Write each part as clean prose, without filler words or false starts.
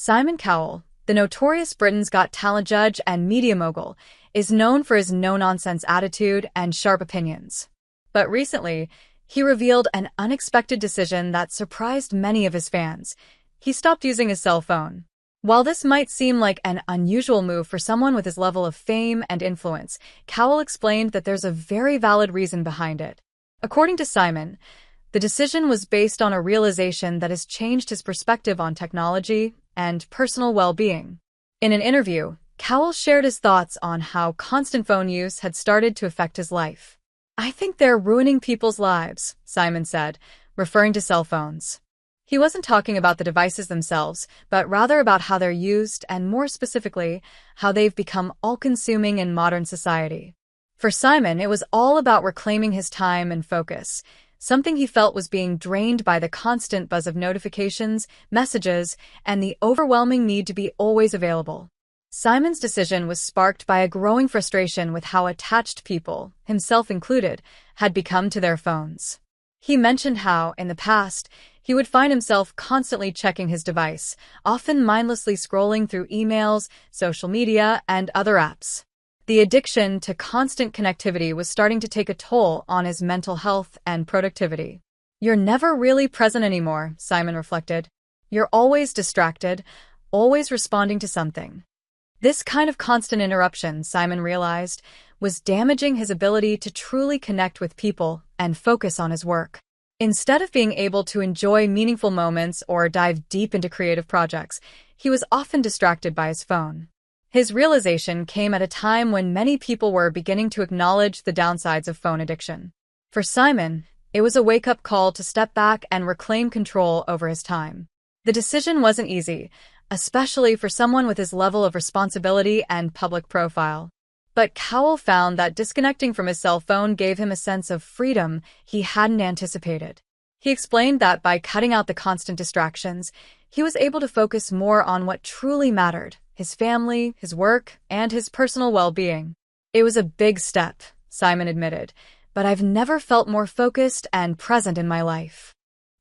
Simon Cowell, the notorious Britain's Got Talent judge and media mogul, is known for his no-nonsense attitude and sharp opinions. But recently, he revealed an unexpected decision that surprised many of his fans. He stopped using his cell phone. While this might seem like an unusual move for someone with his level of fame and influence, Cowell explained that there's a very valid reason behind it. According to Simon, the decision was based on a realization that has changed his perspective on technology and personal well-being. In an interview, Cowell shared his thoughts on how constant phone use had started to affect his life. "I think they're ruining people's lives," Simon said, referring to cell phones. He wasn't talking about the devices themselves, but rather about how they're used and, more specifically, how they've become all-consuming in modern society. For Simon, it was all about reclaiming his time and focus, something he felt was being drained by the constant buzz of notifications, messages, and the overwhelming need to be always available. Simon's decision was sparked by a growing frustration with how attached people, himself included, had become to their phones. He mentioned how, in the past, he would find himself constantly checking his device, often mindlessly scrolling through emails, social media, and other apps. The addiction to constant connectivity was starting to take a toll on his mental health and productivity. "You're never really present anymore," Simon reflected. "You're always distracted, always responding to something." This kind of constant interruption, Simon realized, was damaging his ability to truly connect with people and focus on his work. Instead of being able to enjoy meaningful moments or dive deep into creative projects, he was often distracted by his phone. His realization came at a time when many people were beginning to acknowledge the downsides of phone addiction. For Simon, it was a wake-up call to step back and reclaim control over his time. The decision wasn't easy, especially for someone with his level of responsibility and public profile. But Cowell found that disconnecting from his cell phone gave him a sense of freedom he hadn't anticipated. He explained that by cutting out the constant distractions, he was able to focus more on what truly mattered: his family, his work, and his personal well-being. "It was a big step," Simon admitted, "but I've never felt more focused and present in my life."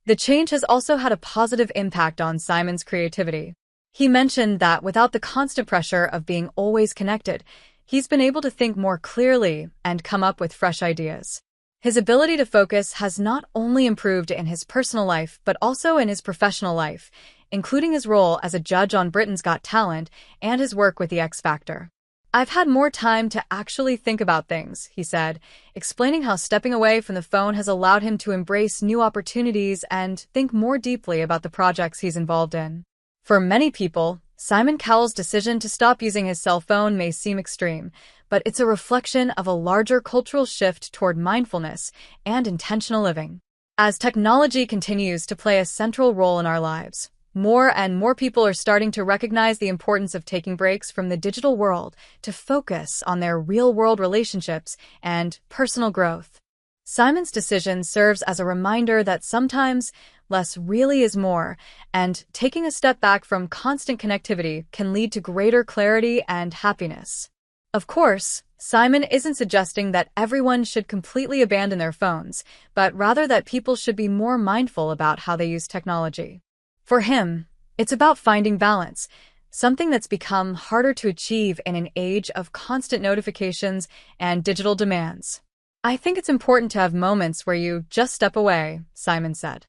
The change has also had a positive impact on Simon's creativity. He mentioned that without the constant pressure of being always connected, he's been able to think more clearly and come up with fresh ideas. His ability to focus has not only improved in his personal life but also in his professional life, including his role as a judge on Britain's Got Talent and his work with the X Factor. "I've had more time to actually think about things," he said, explaining how stepping away from the phone has allowed him to embrace new opportunities and think more deeply about the projects he's involved in. For many people, Simon Cowell's decision to stop using his cell phone may seem extreme, but it's a reflection of a larger cultural shift toward mindfulness and intentional living. As technology continues to play a central role in our lives, more and more people are starting to recognize the importance of taking breaks from the digital world to focus on their real-world relationships and personal growth. Simon's decision serves as a reminder that sometimes less really is more, and taking a step back from constant connectivity can lead to greater clarity and happiness. Of course, Simon isn't suggesting that everyone should completely abandon their phones, but rather that people should be more mindful about how they use technology. For him, it's about finding balance, something that's become harder to achieve in an age of constant notifications and digital demands. "I think it's important to have moments where you just step away," Simon said.